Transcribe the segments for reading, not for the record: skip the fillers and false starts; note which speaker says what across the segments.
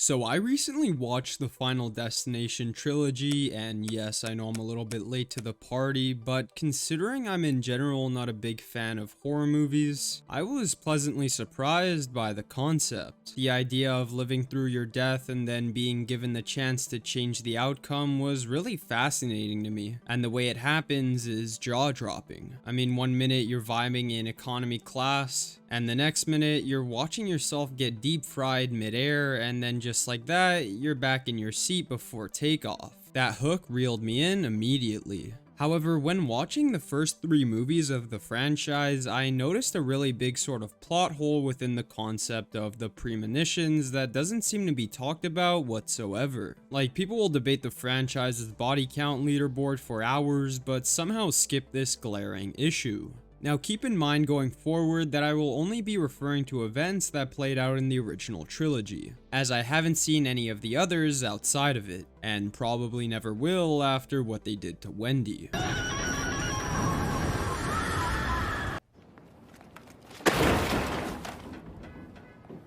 Speaker 1: So I recently watched the Final Destination Trilogy, and yes, I know I'm a little bit late to the party, but considering I'm in general not a big fan of horror movies, I was pleasantly surprised by the concept. The idea of living through your death and then being given the chance to change the outcome was really fascinating to me, and the way it happens is jaw-dropping. I mean, one minute you're vibing in economy class, and the next minute you're watching yourself get deep fried midair, and then just like that, you're back in your seat before takeoff. That hook reeled me in immediately. However, when watching the first three movies of the franchise, I noticed a really big sort of plot hole within the concept of the premonitions that doesn't seem to be talked about whatsoever. Like, people will debate the franchise's body count leaderboard for hours, but somehow skip this glaring issue. Now keep in mind going forward that I will only be referring to events that played out in the original trilogy, as I haven't seen any of the others outside of it, and probably never will after what they did to Wendy.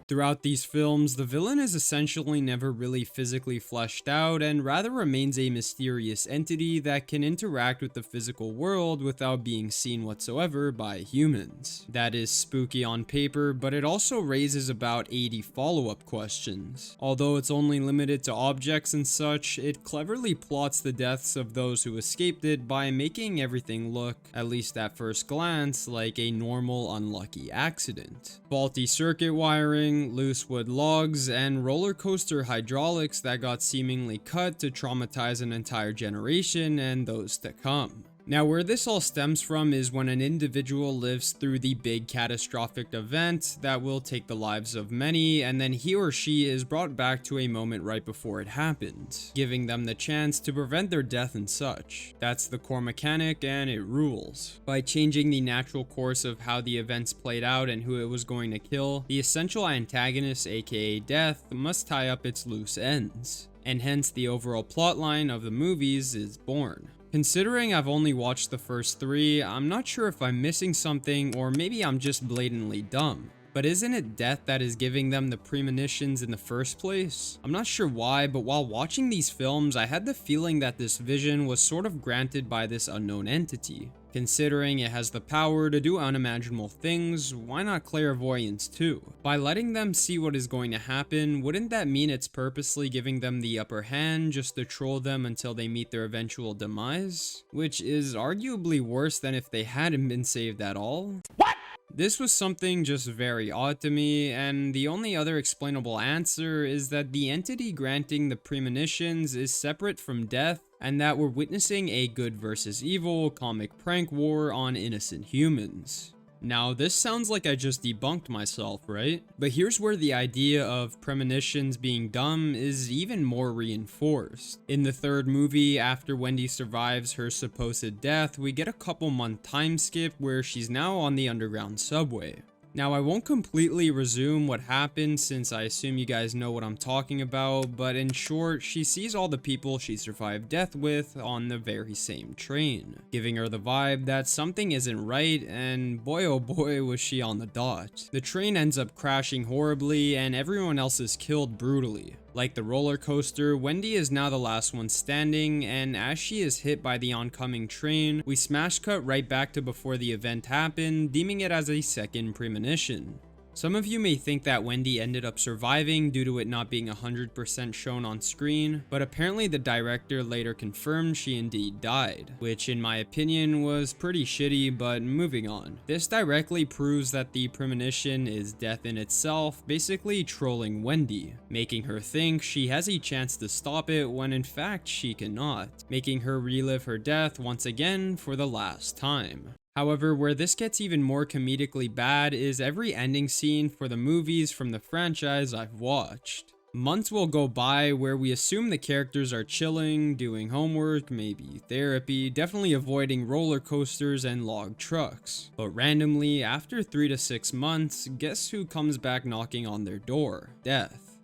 Speaker 1: Throughout these films, the villain is essentially never really physically fleshed out and rather remains a mysterious entity that can interact with the physical world without being seen whatsoever by humans. That is spooky on paper, but it also raises about 80 follow-up questions. Although it's only limited to objects and such, it cleverly plots the deaths of those who escaped it by making everything look, at least at first glance, like a normal unlucky accident. Faulty circuit wiring, loose wood logs, and roller coaster hydraulics that got seemingly cut to traumatize an entire generation and those to come. Now, where this all stems from is when an individual lives through the big catastrophic event that will take the lives of many, and then he or she is brought back to a moment right before it happened, giving them the chance to prevent their death and such. That's the core mechanic, and it rules. By changing the natural course of how the events played out and who it was going to kill, the essential antagonist, aka death, must tie up its loose ends, and hence the overall plotline of the movies is born. Considering I've only watched the first three, I'm not sure if I'm missing something or maybe I'm just blatantly dumb. But isn't it death that is giving them the premonitions in the first place? I'm not sure why, but while watching these films, I had the feeling that this vision was sort of granted by this unknown entity. Considering it has the power to do unimaginable things, why not clairvoyance too? By letting them see what is going to happen, wouldn't that mean it's purposely giving them the upper hand just to troll them until they meet their eventual demise? Which is arguably worse than if they hadn't been saved at all. What? This was something just very odd to me, and the only other explainable answer is that the entity granting the premonitions is separate from death, and that we're witnessing a good versus evil comic prank war on innocent humans. Now, this sounds like I just debunked myself, right? But here's where the idea of premonitions being dumb is even more reinforced. In the third movie, after Wendy survives her supposed death, we get a couple-month time skip where she's now on the underground subway. Now, I won't completely resume what happened since I assume you guys know what I'm talking about, but in short, she sees all the people she survived death with on the very same train, giving her the vibe that something isn't right, and boy oh boy was she on the dot. The train ends up crashing horribly and everyone else is killed brutally. Like the roller coaster, Wendy is now the last one standing, and as she is hit by the oncoming train, we smash cut right back to before the event happened, deeming it as a second premonition. Some of you may think that Wendy ended up surviving due to it not being 100% shown on screen, but apparently the director later confirmed she indeed died, which in my opinion was pretty shitty, but moving on. This directly proves that the premonition is death in itself, basically trolling Wendy, making her think she has a chance to stop it when in fact she cannot, making her relive her death once again for the last time. However, where this gets even more comedically bad is every ending scene for the movies from the franchise I've watched. Months will go by where we assume the characters are chilling, doing homework, maybe therapy, definitely avoiding roller coasters and log trucks. But randomly, after 3 to 6 months, guess who comes back knocking on their door? Death.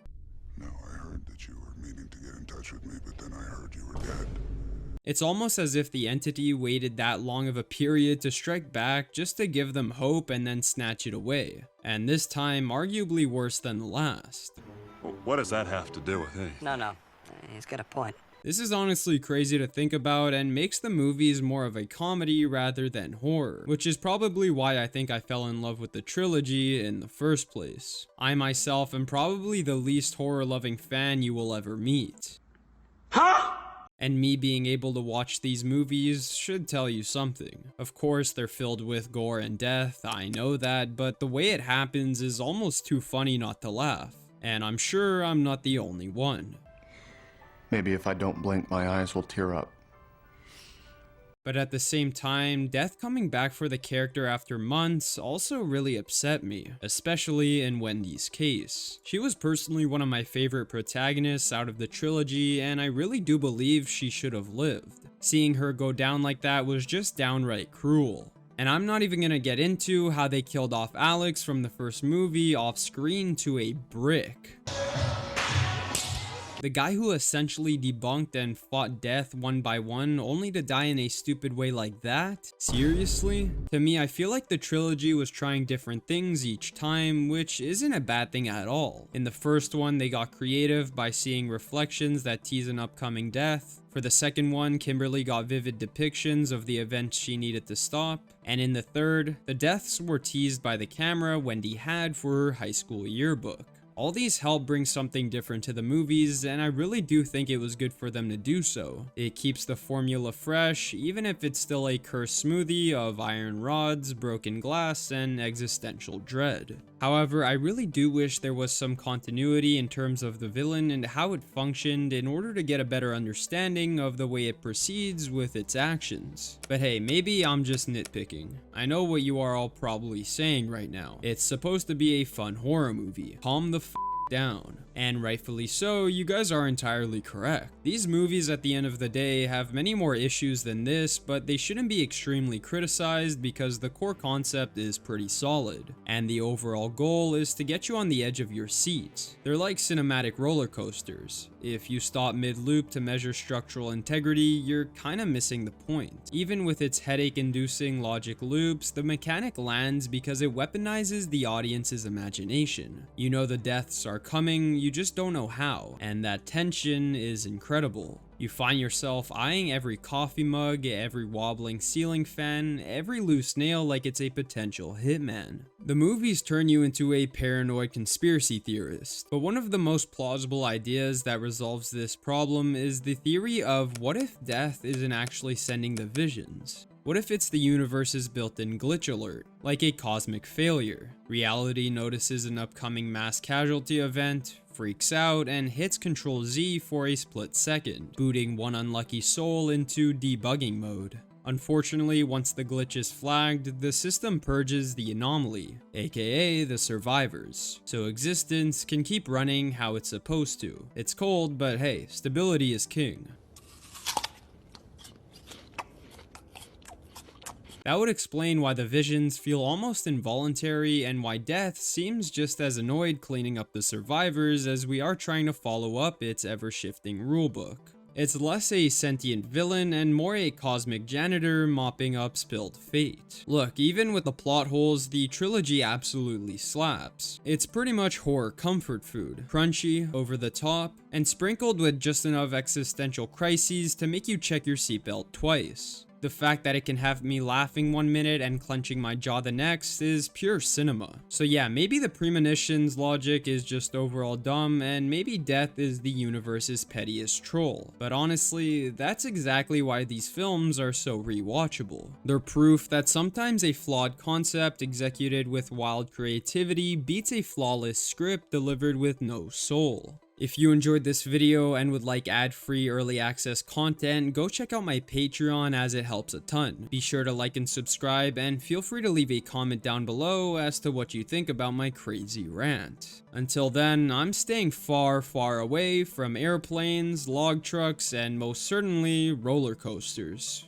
Speaker 2: No, I heard that you were meaning to get in touch with me, but then I heard you were dead.
Speaker 1: It's almost as if the entity waited that long of a period to strike back just to give them hope and then snatch it away. And this time, arguably worse than the last.
Speaker 3: What does that have to do with anything?
Speaker 4: No. He's got a point.
Speaker 1: This is honestly crazy to think about and makes the movies more of a comedy rather than horror, which is probably why I think I fell in love with the trilogy in the first place. I myself am probably the least horror-loving fan you will ever meet.
Speaker 4: Huh?
Speaker 1: And me being able to watch these movies should tell you something. Of course, they're filled with gore and death, I know that, but the way it happens is almost too funny not to laugh. And I'm sure I'm not the only one.
Speaker 5: Maybe if I don't blink, my eyes will tear up.
Speaker 1: But at the same time, death coming back for the character after months also really upset me, especially in Wendy's case. She was personally one of my favorite protagonists out of the trilogy, and I really do believe she should have lived. Seeing her go down like that was just downright cruel. And I'm not even gonna get into how they killed off Alex from the first movie off screen to a brick. The guy who essentially debunked and fought death one by one only to die in a stupid way like that? Seriously? To me, I feel like the trilogy was trying different things each time, which isn't a bad thing at all. In the first one, they got creative by seeing reflections that tease an upcoming death. For the second one, Kimberly got vivid depictions of the events she needed to stop. And in the third, the deaths were teased by the camera Wendy had for her high school yearbook. All these help bring something different to the movies, and I really do think it was good for them to do so. It keeps the formula fresh, even if it's still a cursed smoothie of iron rods, broken glass, and existential dread. However, I really do wish there was some continuity in terms of the villain and how it functioned in order to get a better understanding of the way it proceeds with its actions. But hey, maybe I'm just nitpicking. I know what you are all probably saying right now. It's supposed to be a fun horror movie. Calm the down. And rightfully so, you guys are entirely correct. These movies at the end of the day have many more issues than this, but they shouldn't be extremely criticized because the core concept is pretty solid, and the overall goal is to get you on the edge of your seat. They're like cinematic roller coasters. If you stop mid-loop to measure structural integrity, you're kinda missing the point. Even with its headache-inducing logic loops, the mechanic lands because it weaponizes the audience's imagination. You know the deaths are coming, you just don't know how, and that tension is incredible. You find yourself eyeing every coffee mug, every wobbling ceiling fan, every loose nail like it's a potential hitman. The movies turn you into a paranoid conspiracy theorist, but one of the most plausible ideas that resolves this problem is the theory of what if death isn't actually sending the visions? What if it's the universe's built-in glitch alert, like a cosmic failure? Reality notices an upcoming mass casualty event, freaks out, and hits Ctrl-Z for a split second, booting one unlucky soul into debugging mode. Unfortunately, once the glitch is flagged, the system purges the anomaly, aka the survivors, so existence can keep running how it's supposed to. It's cold, but hey, stability is king. That would explain why the visions feel almost involuntary and why death seems just as annoyed cleaning up the survivors as we are trying to follow up its ever-shifting rulebook. It's less a sentient villain and more a cosmic janitor mopping up spilled fate. Look, even with the plot holes, the trilogy absolutely slaps. It's pretty much horror comfort food, crunchy, over the top, and sprinkled with just enough existential crises to make you check your seatbelt twice. The fact that it can have me laughing one minute and clenching my jaw the next is pure cinema. So yeah, maybe the Premonitions logic is just overall dumb, and maybe death is the universe's pettiest troll. But honestly, that's exactly why these films are so rewatchable. They're proof that sometimes a flawed concept executed with wild creativity beats a flawless script delivered with no soul. If you enjoyed this video and would like ad-free early access content, go check out my Patreon as it helps a ton. Be sure to like and subscribe, and feel free to leave a comment down below as to what you think about my crazy rant. Until then, I'm staying far, far away from airplanes, log trucks, and most certainly roller coasters.